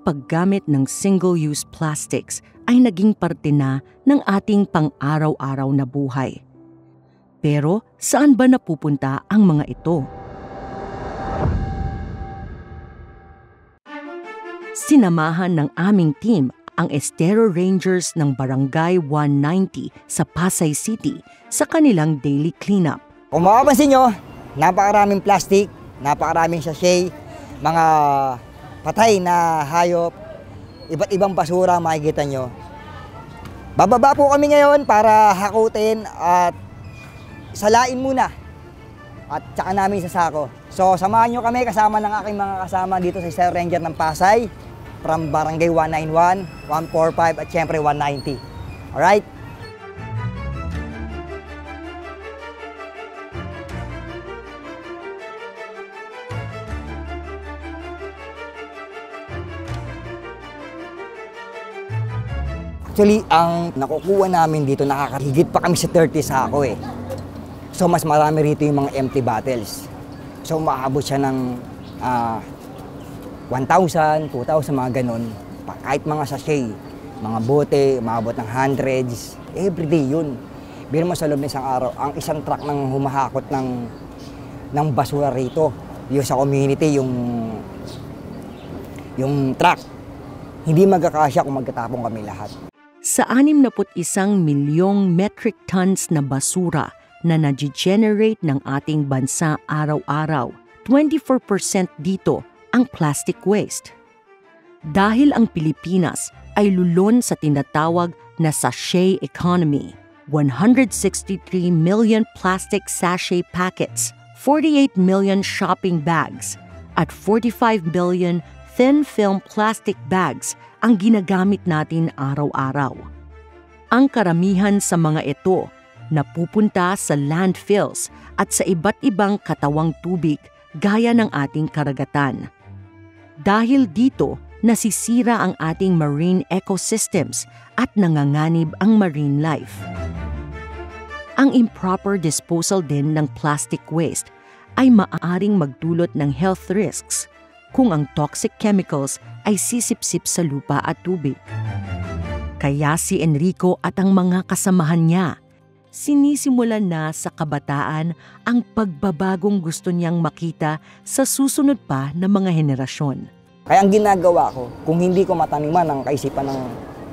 ang paggamit ng single-use plastics ay naging parte na ng ating pang-araw-araw na buhay. Pero saan ba napupunta ang mga ito? Sinamahan ng aming team ang Estero Rangers ng Barangay 190 sa Pasay City sa kanilang daily cleanup. Kung mapapansin nyo, napakaraming plastic, napakaraming sachet, mga patay na hayop, iba't ibang basura makikita nyo. Bababa po kami ngayon para hakutin at salain muna at tsaka namin sasako. So samahan nyo kami kasama ng aking mga kasama dito sa Estero Ranger ng Pasay from Barangay 191, 145 at syempre 190. Alright? Actually, ang nakukuha namin dito, nakakahigit pa kami sa 30 sako eh. So, mas marami rito yung mga empty bottles. So, maabot siya ng 1,000, 2,000, mga ganun. Kahit mga sachet, mga bote, maabot ng hundreds. Everyday yun. Biro mo sa loob ng isang araw, ang isang truck nang humahakot ng basura rito. Yung sa community, yung truck. Hindi magkakasya kung magkatapong kami lahat. Sa 61 milyong metric tons na basura na nag-generate ng ating bansa araw-araw, 24% dito ang plastic waste. Dahil ang Pilipinas ay lulon sa tinatawag na sachet economy, 163 million plastic sachet packets, 48 million shopping bags, at 45 billion thin film plastic bags ang ginagamit natin araw-araw. Ang karamihan sa mga ito napupunta sa landfills at sa iba't ibang katawang tubig gaya ng ating karagatan. Dahil dito, nasisira ang ating marine ecosystems at nanganganib ang marine life. Ang improper disposal din ng plastic waste ay maaaring magdulot ng health risks kung ang toxic chemicals ay sisipsip sa lupa at tubig. Kaya si Enrico at ang mga kasamahan niya, sinisimulan na sa kabataan ang pagbabagong gusto niyang makita sa susunod pa na mga henerasyon. Kaya ang ginagawa ko, kung hindi ko mataniman ang kaisipan ng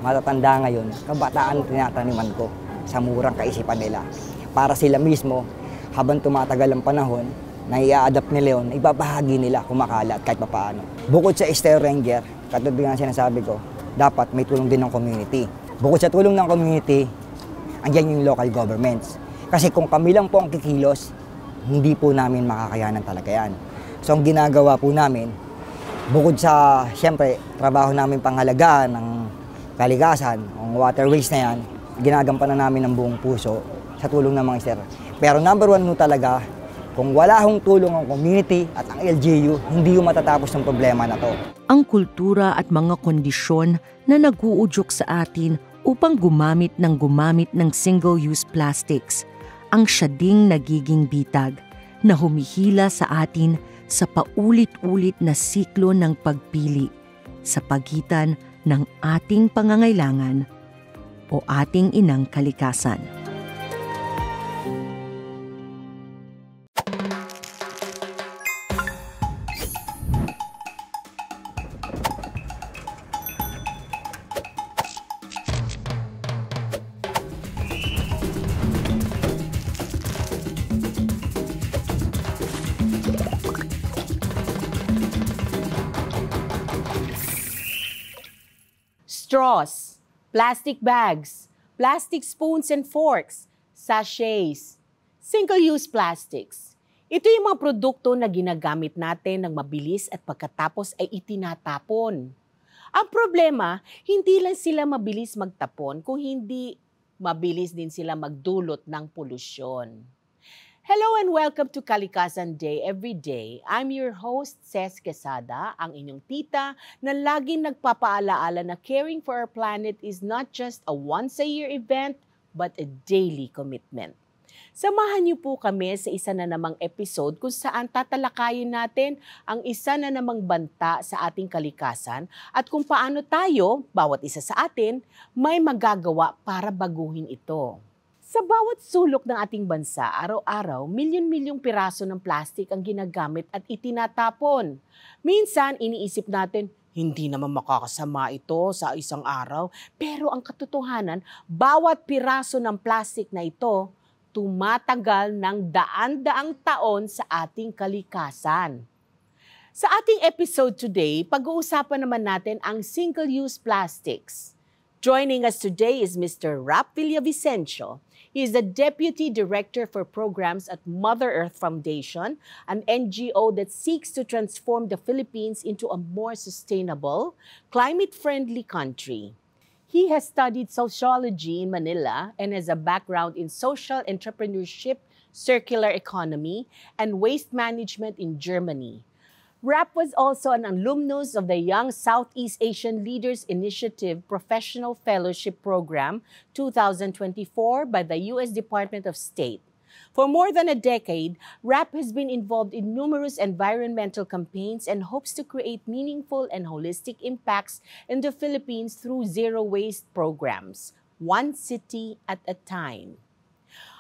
matatanda ngayon, kabataan tinataniman ko sa murang kaisipan nila. Para sila mismo, habang tumatagal ang panahon, na i-adapt nila yun, ibabahagi nila kumakalat kahit papaano. Bukod sa Estero Ranger, katulad nga sinasabi ko, dapat may tulong din ng community. Bukod sa tulong ng community, andyan yung local governments. Kasi kung kami lang po ang kikilos, hindi po namin makakayanan talaga yan. So ang ginagawa po namin, bukod sa, siyempre, trabaho namin panghalagaan ng kalikasan, ang waterways na yan, ginagampanan namin ng buong puso sa tulong ng mga Estero. Pero number one no talaga, kung wala hong tulong ang community at ang LGU, hindi yung matatapos ng problema na to. Ang kultura at mga kondisyon na nag-uudyok sa atin upang gumamit ng single-use plastics, ang siya ding nagiging bitag na humihila sa atin sa paulit-ulit na siklo ng pagpili sa pagitan ng ating pangangailangan o ating inang kalikasan. Straws, plastic bags, plastic spoons and forks, sachets, single-use plastics. Ito yung mga produkto na ginagamit natin ng mabilis at pagkatapos ay itinatapon. Ang problema, hindi lang sila mabilis magtapon kung hindi mabilis din sila magdulot ng polusyon. Hello and welcome to Kalikasan Day Everyday. I'm your host, Ces Quesada, ang inyong tita na laging nagpapaalaala na caring for our planet is not just a once-a-year event, but a daily commitment. Samahan niyo po kami sa isa na namang episode kung saan tatalakayin natin ang isa na namang banta sa ating kalikasan at kung paano tayo, bawat isa sa atin, may magagawa para baguhin ito. Sa bawat sulok ng ating bansa, araw-araw, milyon-milyong piraso ng plastik ang ginagamit at itinatapon. Minsan, iniisip natin, hindi naman makakasama ito sa isang araw. Pero ang katotohanan, bawat piraso ng plastik na ito, tumatagal ng daan-daang taon sa ating kalikasan. Sa ating episode today, pag-uusapan naman natin ang single-use plastics. Joining us today is Mr. Rap Villavicencio. He is the Deputy Director for Programs at Mother Earth Foundation, an NGO that seeks to transform the Philippines into a more sustainable, climate-friendly country. He has studied sociology in Manila and has a background in social entrepreneurship, circular economy, and waste management in Germany. Rap was also an alumnus of the Young Southeast Asian Leaders Initiative Professional Fellowship Program 2024 by the U.S. Department of State. For more than a decade, Rap has been involved in numerous environmental campaigns and hopes to create meaningful and holistic impacts in the Philippines through zero waste programs, one city at a time.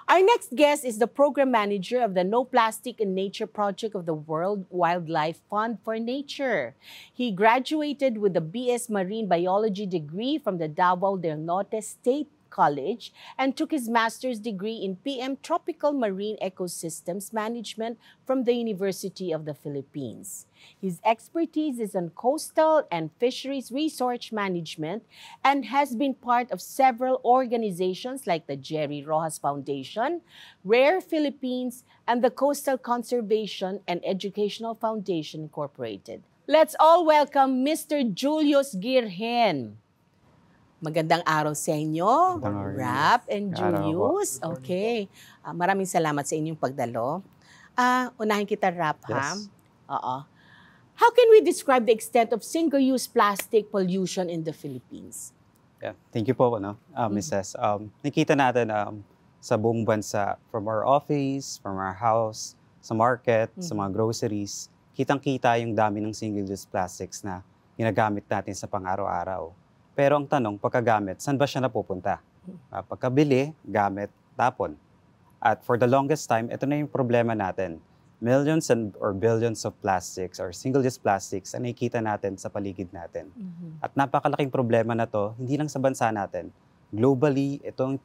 Our next guest is the program manager of the No Plastic in Nature project of the World Wildlife Fund for Nature. He graduated with a BS Marine Biology degree from the Davao del Norte State College and took his master's degree in PM Tropical Marine Ecosystems Management from the University of the Philippines. His expertise is on coastal and fisheries resource management and has been part of several organizations like the Jerry Rojas Foundation, Rare Philippines, and the Coastal Conservation and Educational Foundation Incorporated. Let's all welcome Mr. Julius Girhen. Magandang araw sa inyo, Rap and Julius. Okay. Maraming salamat sa inyong pagdalo. Unahin kita, Rap, ha? Yes. Oo. How can we describe the extent of single-use plastic pollution in the Philippines? Yeah. Thank you po, Mrs. Nakita natin sa buong bansa, from our office, from our house, sa market, sa mga groceries, kitang-kita yung dami ng single-use plastics na ginagamit natin sa pang-araw-araw. Pero ang tanong, pagkagamit, saan ba siya napupunta? Pagkabili, gamit, tapon. At for the longest time, ito na yung problema natin. Millions or billions of plastics or single-use plastics ang nakikita natin sa paligid natin. At napakalaking problema na to, hindi lang sa bansa natin. Globally, ito ang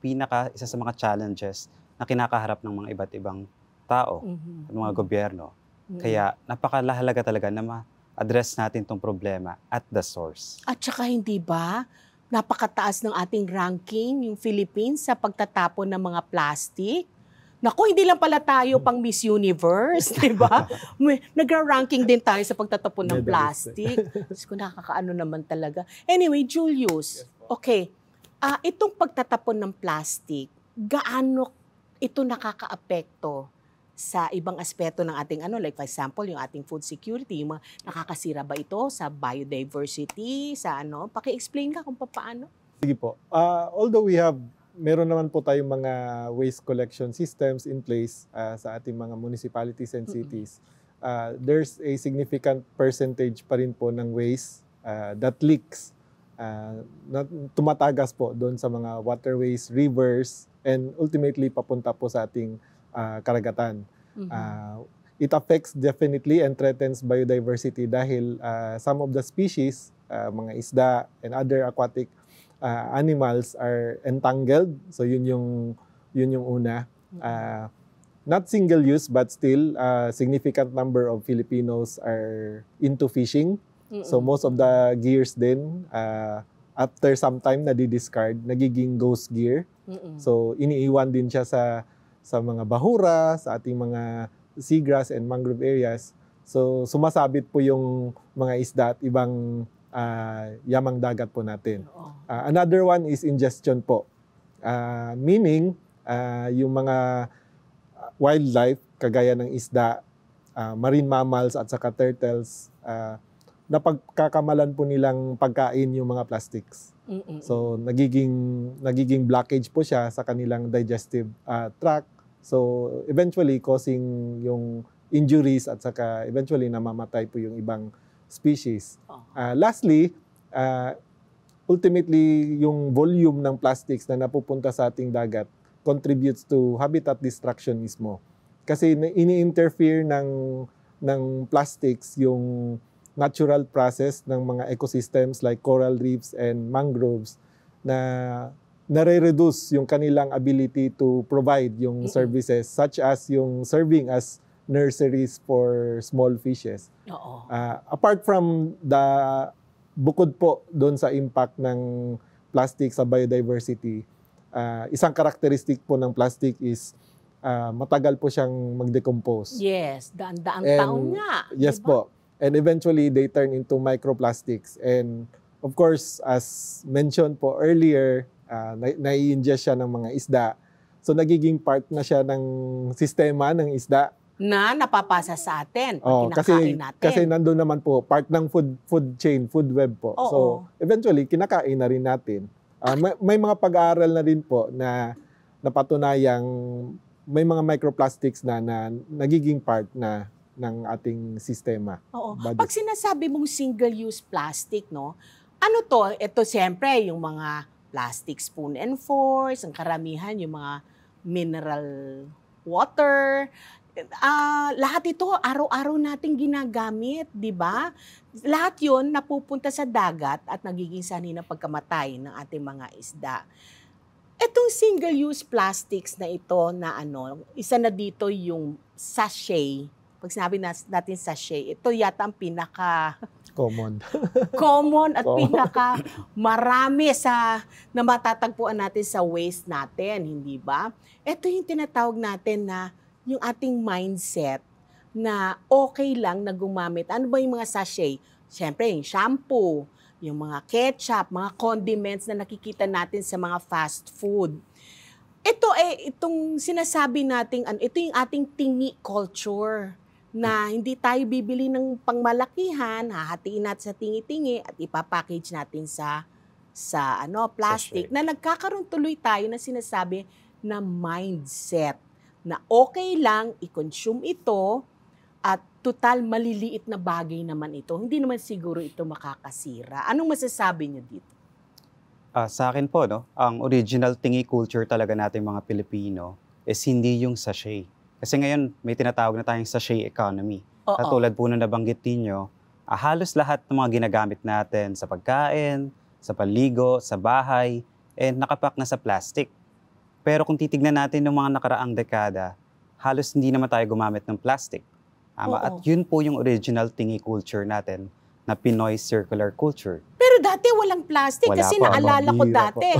isa sa mga challenges na kinakaharap ng mga iba't ibang tao at mga gobyerno. Kaya napakalahalaga talaga na address natin tong problema at the source. At saka hindi ba, napakataas ng ating ranking yung Philippines sa pagtatapon ng mga plastic? Naku, hindi lang pala tayo pang Miss Universe, di ba? Nagra-ranking din tayo sa pagtatapon ng plastic. Diyos ko, nakakaano naman talaga. Anyway, Julius, okay, itong pagtatapon ng plastic, gaano ito nakakaapekto sa ibang aspeto ng ating like for example, yung ating food security, yung mga nakakasira ba ito sa biodiversity, sa paki-explain ka kung paano? Sige po. Although meron naman po tayong mga waste collection systems in place sa ating mga municipalities and cities, there's a significant percentage pa rin po ng waste that leaks, na tumatagas po doon sa mga waterways, rivers, and ultimately papunta po sa ating karagatan. It affects definitely and threatens biodiversity dahil some of the species, mga isda and other aquatic animals are entangled. So yun yung una. Not single use but still significant number of Filipinos are into fishing. So most of the gears din after some time nadi-discard, nagiging ghost gear. So iniiwan din siya sa mga bahura, sa ating mga seagrass and mangrove areas. So sumasabit po yung mga isda at ibang yamang dagat po natin. Another one is ingestion po. Meaning, yung mga wildlife, kagaya ng isda, marine mammals at saka turtles, napagkakamalan po nilang pagkain yung mga plastics. So nagiging blockage po siya sa kanilang digestive tract So eventually causing yung injuries at saka eventually namamatay po yung ibang species. Lastly, ultimately yung volume ng plastics na napupunta sa ating dagat contributes to habitat destruction mismo. Kasi ini-interfere ng plastics yung natural process ng mga ecosystems like coral reefs and mangroves na nare-reduce yung kanilang ability to provide yung services such as yung serving as nurseries for small fishes. Apart from bukod po doon sa impact ng plastic sa biodiversity, isang characteristic po ng plastic is matagal po siyang mag-decompose. Yes, daan-daang taon nga. Yes diba? po. And eventually, they turn into microplastics. And of course, as mentioned po earlier, nai-ingest siya ng mga isda. So nagiging part na siya ng sistema ng isda. Na napapasa sa atin pag kinakain natin. Kasi nandun naman po, part ng food chain, food web po. So eventually, kinakain na rin natin. May mga pag-aaral na rin po na napatunayang may mga microplastics na nagiging part na ng ating sistema. Pag sinasabi mong single-use plastic, no? Ano to? Ito siyempre yung mga plastic spoon and forks, ang karamihan yung mga mineral water. Lahat ito araw-araw nating ginagamit, di ba? Lahat yun napupunta sa dagat at nagiging sanhi ng pagkamatay ng ating mga isda. Itong single-use plastics na ito na isa na dito yung sachet. Pag sinabi natin sachet, ito yata ang pinaka common at pinaka marami na matatagpuan natin sa waste natin, hindi ba? Ito yung tinatawag natin na yung ating mindset na okay lang na gumamit. Ano ba yung mga sachet? Siyempre, yung shampoo, yung mga ketchup, mga condiments na nakikita natin sa mga fast food. Itong sinasabi nating, ito yung ating tingi culture na hindi tayo bibili ng pangmalakihan, hahatiin natin sa tingi-tingi at ipapackage natin sa plastic. Na nagkakaroon tuloy tayo na sinasabi na mindset na okay lang i-consume ito at total maliliit na bagay naman ito. Hindi naman siguro ito makakasira. Anong masasabi niyo dito? Sa akin po, ang original tingi culture talaga nating mga Pilipino is hindi yung sachet. Kasi ngayon, may tinatawag na tayong sachet economy. Katulad po na nabanggit ninyo, halos lahat ng mga ginagamit natin sa pagkain, sa panligo, sa bahay, nakapak na sa plastic. Pero kung titignan natin ng mga nakaraang dekada, halos hindi naman tayo gumamit ng plastic. At yun po yung original tingi culture natin na Pinoy circular culture. Pero dati walang plastic kasi po, naalala ko bihira dati,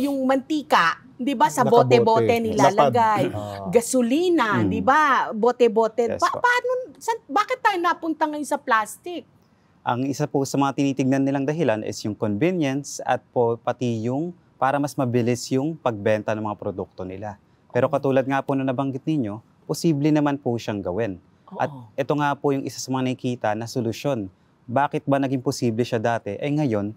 yung mantika, 'di ba sa bote-bote nilalagay, gasolina, 'di ba? Bote-bote. Yes, Bakit tayo napunta ngayon sa plastic? Ang isa po sa mga tinitignan nilang dahilan is yung convenience at pati yung para mas mabilis yung pagbenta ng mga produkto nila. Pero katulad nga po na nabanggit ninyo, posible naman po siyang gawin. At ito nga po yung isa sa mga nakikita na solusyon. Bakit ba naging posible siya dati? Ngayon,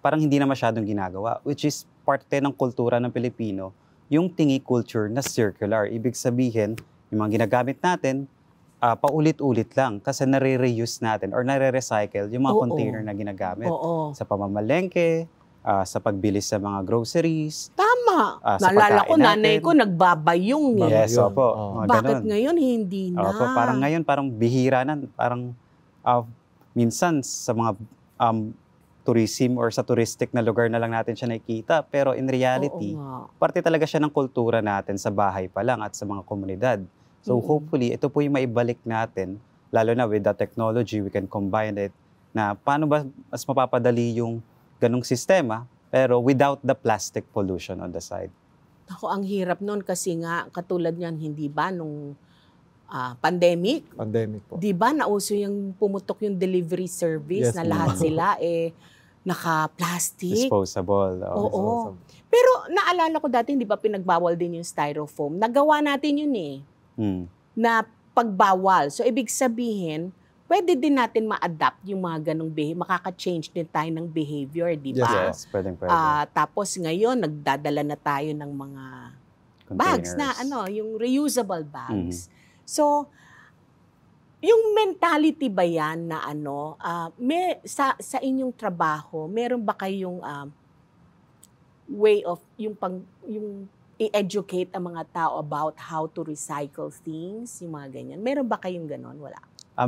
parang hindi na masyadong ginagawa. Which is parte ng kultura ng Pilipino, yung tingi culture na circular. Ibig sabihin, yung mga ginagamit natin, paulit-ulit lang. Kasi nare-reuse natin or nare-recycle yung mga container na ginagamit. Sa pamamalengke, sa pagbili sa mga groceries. Tama. Naalala ko, nanay ko nagbabayong. Yes, opo. Bakit ngayon hindi na? Opo, parang ngayon, parang bihira na. Parang minsan sa mga tourism or sa touristic na lugar na lang natin siya nakikita. Pero in reality, parte talaga siya ng kultura natin sa bahay pa lang at sa mga komunidad. So hopefully, ito po yung maibalik natin, lalo na with the technology, we can combine it, na paano ba mas mapapadali yung ganong sistema, pero without the plastic pollution on the side. Ako, ang hirap nun kasi nga, katulad niyan, hindi ba, nung pandemic? Pandemic po. Di ba, nauso yung pumutok yung delivery service na lahat sila naka-plastic. Disposable. Oo. Pero naalala ko dati, hindi ba pinagbawal din yung styrofoam? Nagawa natin yun na pagbawal. So, ibig sabihin, pwede din natin ma-adapt yung mga ganong behavior. Makaka-change din tayo ng behavior, di ba? Yes, pwede. Tapos ngayon, nagdadala na tayo ng mga bags na yung reusable bags. So, yung mentality ba yan na sa inyong trabaho, meron ba kayong way of yung i-educate ang mga tao about how to recycle things, yung mga ganyan? Meron ba kayong ganon? Wala.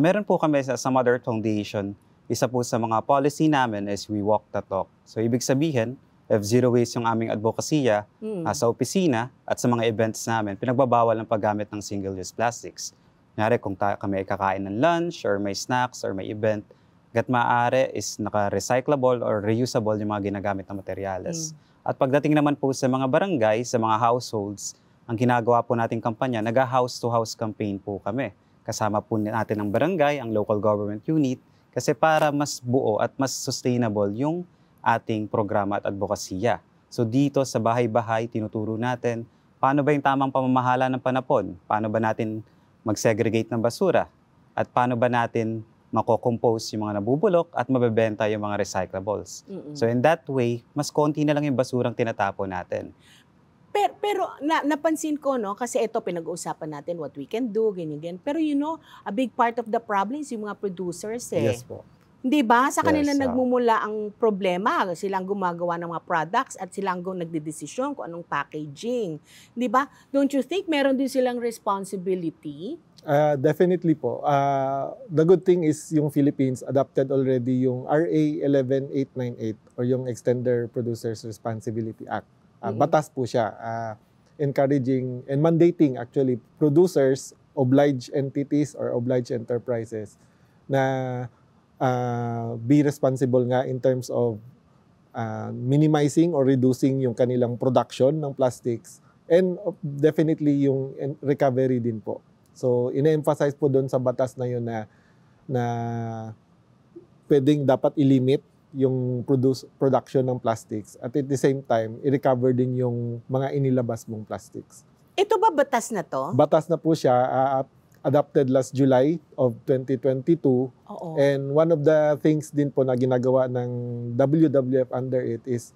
Meron po kami sa Mother Earth Foundation. Isa po sa mga policy namin is we walk the talk. So ibig sabihin, if zero waste yung aming advokasya sa opisina at sa mga events namin, pinagbabawal ang paggamit ng single-use plastics. Kunyari, kung kami ay kakain ng lunch or may snacks or may event, hangga't maaari is naka-recyclable or reusable yung mga ginagamit na materyales. At pagdating naman po sa mga barangay, sa mga households, ang ginagawa po nating kampanya, nag-house-to-house campaign po kami. Kasama po natin ang barangay, ang local government unit, kasi para mas buo at mas sustainable yung ating programa at advokasya. So dito sa bahay-bahay, tinuturo natin paano ba yung tamang pamamahala ng panapon, paano ba natin mag-segregate ng basura, at paano ba natin mako-compose yung mga nabubulok at mabebenta yung mga recyclables. So in that way, mas konti na lang yung basurang tinatapon natin. Pero napansin ko, no, kasi ito pinag-uusapan natin what we can do, ganyan. Pero a big part of the problem is yung mga producers eh. Yes po. Hindi ba? Sa kanila Yes, nagmumula ang problema. Silang gumagawa ng mga products at silang nagdedesisyon kung anong packaging. Hindi ba? Don't you think meron din silang responsibility? Definitely po. The good thing is yung Philippines adopted already yung RA 11898 or yung Extender Producers Responsibility Act. Batas po siya, encouraging and mandating actually producers, obliged entities or obliged enterprises na be responsible nga in terms of minimizing or reducing yung kanilang production ng plastics and definitely yung recovery din po. So, ina-emphasize po doon sa batas na yun na pwedeng dapat i-limit yung production ng plastics at at the same time, i-recover din yung mga inilabas mong plastics. Ito ba batas na to? Batas na po siya, adopted last July of 2022. Oo. And one of the things din po na ginagawa ng WWF under it is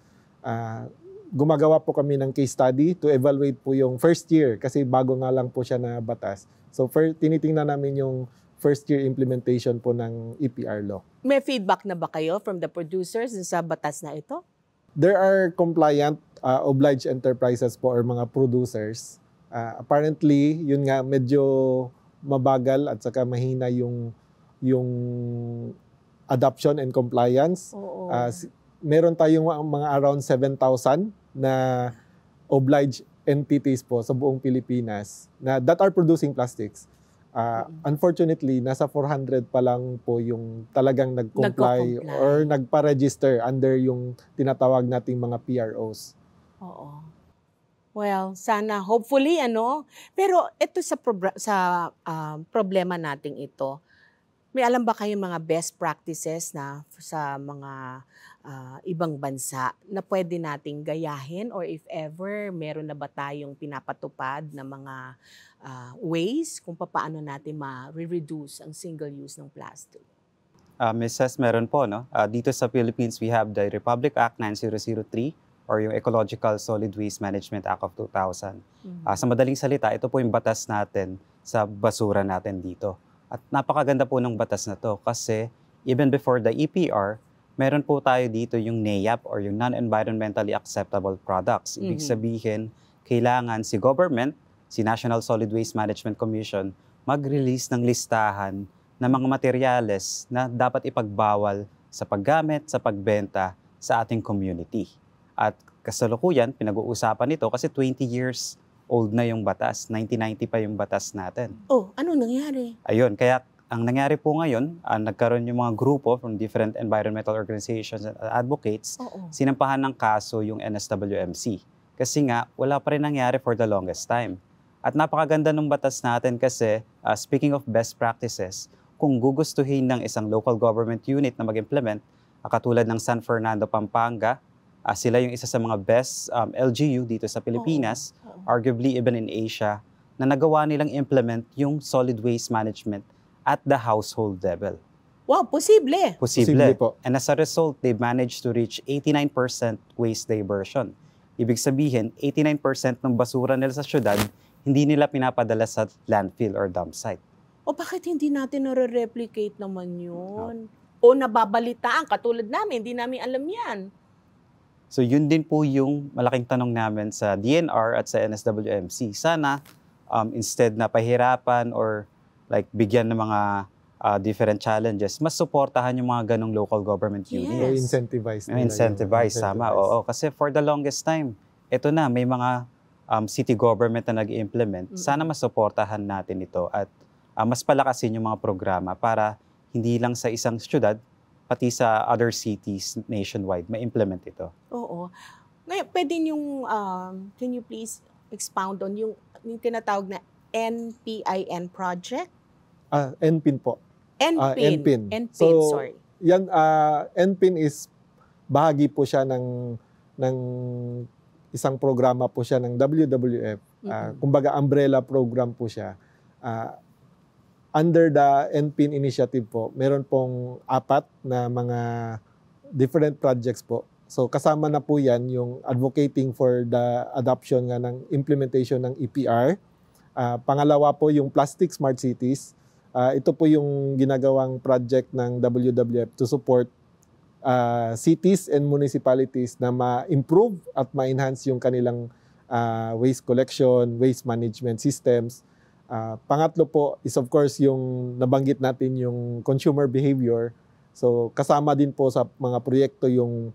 gumagawa po kami ng case study to evaluate po yung first year kasi bago nga lang po siya na batas. So tinitingnan namin yung first year implementation po ng EPR law. May feedback na ba kayo from the producers sa batas na ito? There are compliant obliged enterprises po or mga producers. Apparently, yun nga medyo mabagal at saka mahina yung adoption and compliance. Oo. Meron tayong mga around 7,000 na obliged entities po sa buong Pilipinas na that are producing plastics. Unfortunately, nasa 400 pa lang po yung talagang nag-comply or nagpa-register under yung tinatawag nating mga PROs. Oo. Well, sana hopefully pero ito sa problema nating ito. May alam ba kayong mga best practices na sa mga ibang bansa na pwede nating gayahin or if ever meron na ba tayong pinapatupad na mga ways kung paano natin ma-reduce ang single use ng plastic? Mrs. meron po, no? Dito sa Philippines, we have the Republic Act 9003 or yung Ecological Solid Waste Management Act of 2000. Sa madaling salita, ito po yung batas natin sa basura natin dito. At napakaganda po ng batas na to kasi even before the EPR, meron po tayo dito yung NEAP or yung Non-Environmentally Acceptable Products. Ibig sabihin, kailangan si government, si National Solid Waste Management Commission, mag-release ng listahan ng mga materyales na dapat ipagbawal sa paggamit, sa pagbenta sa ating community. At kasalukuyan, pinag-uusapan ito kasi 20 years old na yung batas. 1990 pa yung batas natin. Oh, ano nangyari? Ayun, kaya ang nangyari po ngayon, nagkaroon yung mga grupo from different environmental organizations and advocates, sinampahan ng kaso yung NSWMC. Kasi nga, wala pa rin nangyari for the longest time. At napakaganda ng batas natin kasi, speaking of best practices, kung gugustuhin ng isang local government unit na mag-implement, katulad ng San Fernando, Pampanga, sila yung isa sa mga best LGU dito sa Pilipinas, arguably even in Asia, na nagawa nilang implement yung solid waste management at the household level. Wow, posible. Posible po. And as a result, they managed to reach 89% waste diversion. Ibig sabihin, 89% ng basura nila sa syudad, hindi nila pinapadala sa landfill or dump site. O bakit hindi natin nare-replicate naman yun? O nababalitaan, katulad namin, hindi namin alam yan. So yun din po yung malaking tanong namin sa DNR at sa NSWMC. Sana instead na pahirapan or like bigyan ng mga different challenges, mas suportahan yung mga ganong local government Yes. units. Or incentivize. nila yung- Incentivize, tama. Oo, kasi for the longest time, ito na, may mga city government na nag-implement. Sana mas suportahan natin ito at mas palakasin yung mga programa para hindi lang sa isang syudad, pati sa other cities nationwide, ma-implement ito. Oo. Ngayon, pwede yung, can you please expound on yung tinatawag na NPIN project? NPIN po. NPIN. NPIN. NPIN, So, sorry. Yan, NPIN is bahagi po siya ng isang programa po siya ng WWF. Kumbaga umbrella program po siya. Under the NPIN initiative po, meron pong 4 na mga different projects po. So kasama na po yan yung advocating for the adoption nga ng implementation ng EPR. Pangalawa po yung Plastic Smart Cities. Ito po yung ginagawang project ng WWF to support cities and municipalities na ma-improve at ma-enhance yung kanilang waste collection, waste management systems. Pangatlo po is of course yung nabanggit natin yung consumer behavior. So kasama din po sa mga proyekto yung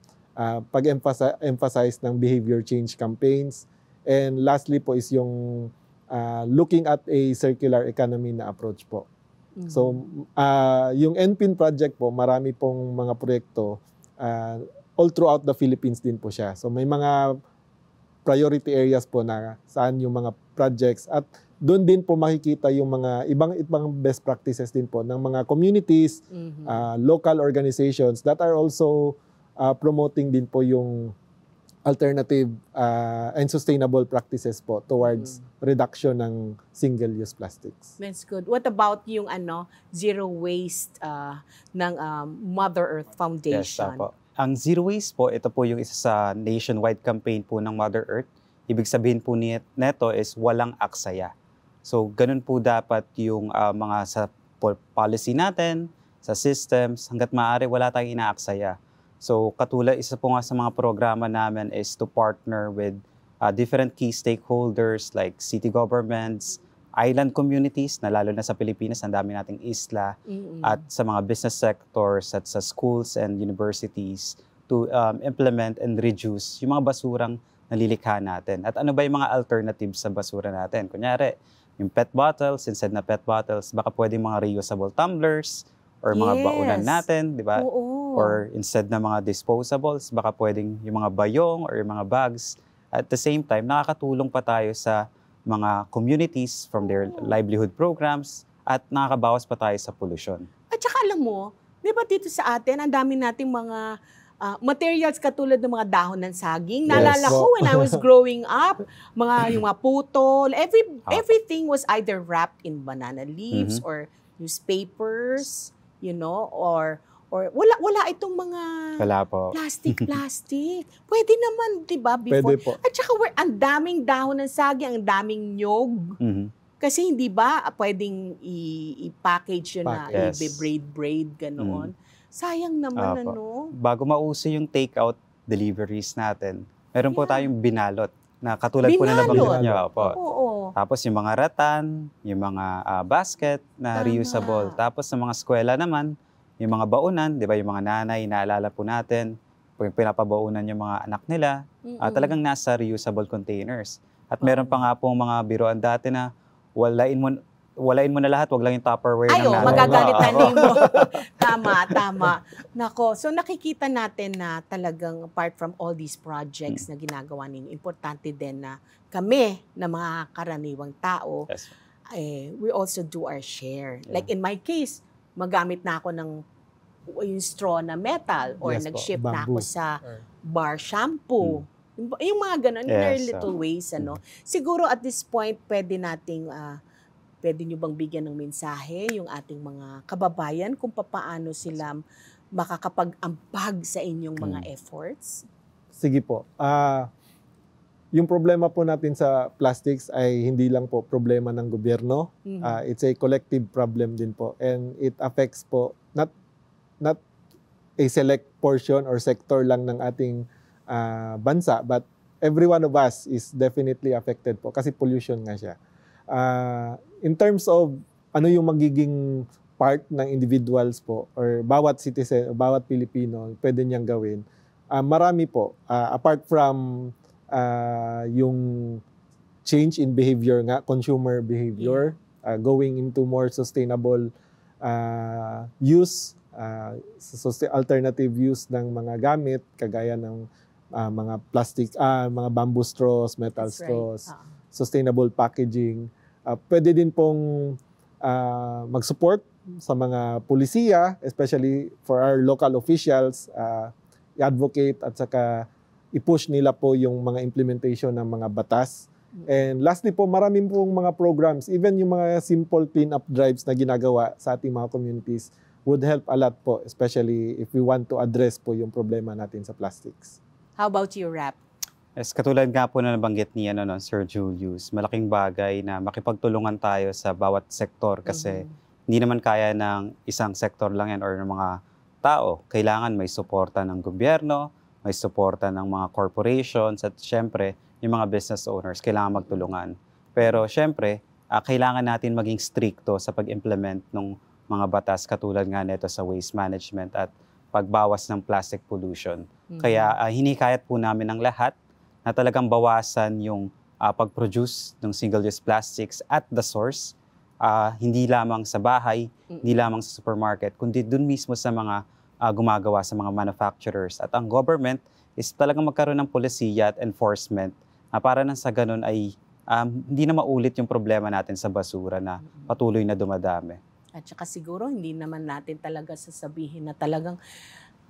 pag-emphasize ng behavior change campaigns. And lastly po is yung looking at a circular economy na approach po. So yung NPIN project po, marami pong mga proyekto all throughout the Philippines din po siya. So may mga priority areas po na saan yung mga projects at doon din po makikita yung mga ibang best practices din po ng mga communities, local organizations that are also promoting din po yung alternative and sustainable practices po towards reduction ng single-use plastics. That's good. What about yung zero waste ng Mother Earth Yes, Foundation? po. Ang Zero Waste po, ito po yung isa sa nationwide campaign po ng Mother Earth. Ibig sabihin po neto is walang aksaya. So, ganun po dapat yung mga sa policy natin, sa systems, hanggat maaari wala tayong inaaksaya. So, katulad, isa po nga sa mga programa namin is to partner with different key stakeholders like city governments, island communities, na lalo na sa Pilipinas, ang dami nating isla, at sa mga business sectors at sa schools and universities to implement and reduce yung mga basurang nalilikha natin. At ano ba yung mga alternatives sa basura natin? Kunyari, yung PET bottles, instead na PET bottles, baka pwedeng mga reusable tumblers or mga baunan natin, di ba? Oo. Or instead na mga disposables, baka pwedeng yung mga bayong or yung mga bags. At the same time, nakakatulong pa tayo sa mga communities from their livelihood programs at nakakabawas pa tayo sa pollution. At saka alam mo, di ba dito sa atin, ang dami nating mga materials katulad ng mga dahon ng saging. Naalala ko when I was growing up, yung mga putol, everything was either wrapped in banana leaves or newspapers, or wala itong mga Wala po. plastic. Pwede naman, 'di ba, before. Pwede po. At saka ang daming dahon ng saging, ang daming nyog. Kasi hindi ba pwedeng i-package yun na Yes. i-braid ganoon. Sayang naman Bago mauso yung take-out deliveries natin, meron po tayong binalot na katulad po na nabanggit Binalot? niyo. Opo. Oo. Tapos yung mga ratan, yung mga basket na Tama. reusable. Tapos sa mga eskwela naman, yung mga baunan, di ba, yung mga nanay, naalala po natin, yung pinapabaunan yung mga anak nila, talagang nasa reusable containers. At meron pa nga pong mga biroan dati na walain mo na lahat, wag lang yung Tupperware ng nanay. Magagalit Oo. na mo. Tama. Nako, so nakikita natin na talagang apart from all these projects na ginagawa ninyo, importante din na kami na mga karaniwang tao, Yes. we also do our share. Like in my case, magamit na ako ng yung straw na metal or Yes po, nag-ship na bamboo. ako sa bar shampoo. Yung mga ganun, in our Yes, little ways, Siguro at this point, pwede nyo bang bigyan ng mensahe yung ating mga kababayan kung papaano sila makakapag-ambag sa inyong mga efforts? Sige po. Yung problema po natin sa plastics ay hindi lang po problema ng gobyerno. It's a collective problem din po. And it affects po not a select portion or sector lang ng ating bansa, but every one of us is definitely affected po kasi pollution nga siya. In terms of ano yung magiging part ng individuals po or bawat citizen, bawat Pilipino pwede niyang gawin, marami po. Apart from yung change in behavior nga, consumer behavior, going into more sustainable use, alternative use ng mga gamit, kagaya ng mga plastic, mga bamboo straws, metal That's straws, right. sustainable packaging. Pwede din pong mag-support sa mga pulisiya, especially for our local officials, i-advocate at saka i-push nila po yung mga implementation ng mga batas. And lastly po, maraming pong mga programs, even yung mga simple clean-up drives na ginagawa sa ating mga communities would help a lot po, especially if we want to address po yung problema natin sa plastics. How about you, Rap? Yes, katulad nga po na nabanggit ni Sir Julius, malaking bagay na makipagtulungan tayo sa bawat sektor kasi hindi naman kaya ng isang sektor lang yan or ng mga tao. Kailangan may suporta ng gobyerno, may suporta ng mga corporations at syempre yung mga business owners, kailangan magtulungan. Pero syempre, kailangan natin maging stricto sa pag-implement ng mga batas katulad nga nito sa waste management at pagbawas ng plastic pollution. Kaya hinikayat po namin ng lahat na talagang bawasan yung pag-produce ng single-use plastics at the source, hindi lamang sa bahay, hindi lamang sa supermarket, kundi dun mismo sa mga gumagawa sa mga manufacturers. At ang government is talagang magkaroon ng polisiya at enforcement para nang sa ganun ay hindi na maulit yung problema natin sa basura na patuloy na dumadami. At saka siguro hindi naman natin talaga sasabihin na talagang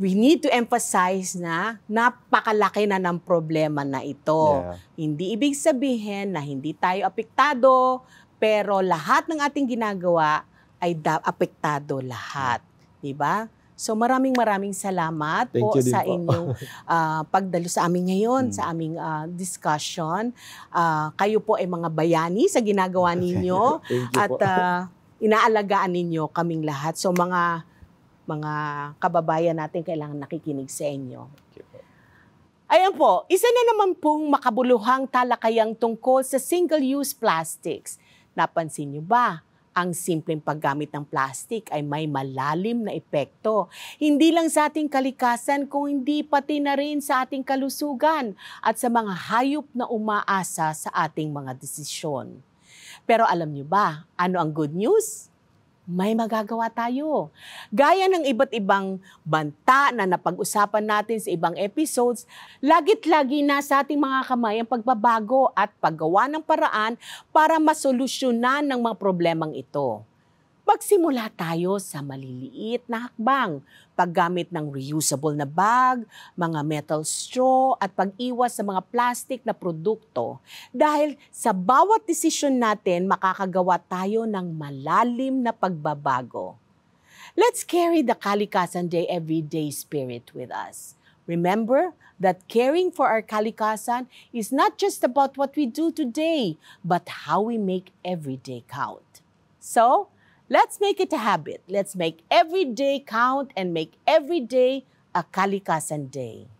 we need to emphasize na napakalaki na ng problema na ito. Yeah. Hindi ibig sabihin na hindi tayo apektado, pero lahat ng ating ginagawa ay apektado lahat. Diba? So maraming salamat Thank po you din sa po. inyong pagdalo sa amin ngayon, sa aming discussion. Kayo po ay mga bayani sa ginagawa ninyo. Thank you At po. inaalagaan ninyo kaming lahat. So mga kababayan natin kailangan nakikinig sa inyo. Ayan po, isa na naman pong makabuluhang talakayang tungkol sa single-use plastics. Napansin niyo ba? Ang simpleng paggamit ng plastic ay may malalim na epekto. Hindi lang sa ating kalikasan, kung hindi pati na rin sa ating kalusugan at sa mga hayop na umaasa sa ating mga desisyon. Pero alam niyo ba, ano ang good news? May magagawa tayo. Gaya ng iba't ibang banta na napag-usapan natin sa ibang episodes, lagit-lagi na sa ating mga kamay ang pagbabago at paggawa ng paraan para masolusyonan ng mga problemang ito. Magsimula tayo sa maliliit na hakbang, paggamit ng reusable na bag, mga metal straw at pag-iwas sa mga plastic na produkto. Dahil sa bawat desisyon natin, makakagawa tayo ng malalim na pagbabago. Let's carry the Kalikasan Day everyday spirit with us. Remember that caring for our kalikasan is not just about what we do today, but how we make every day count. So, let's make it a habit. Let's make every day count and make every day a Kalikasan Day.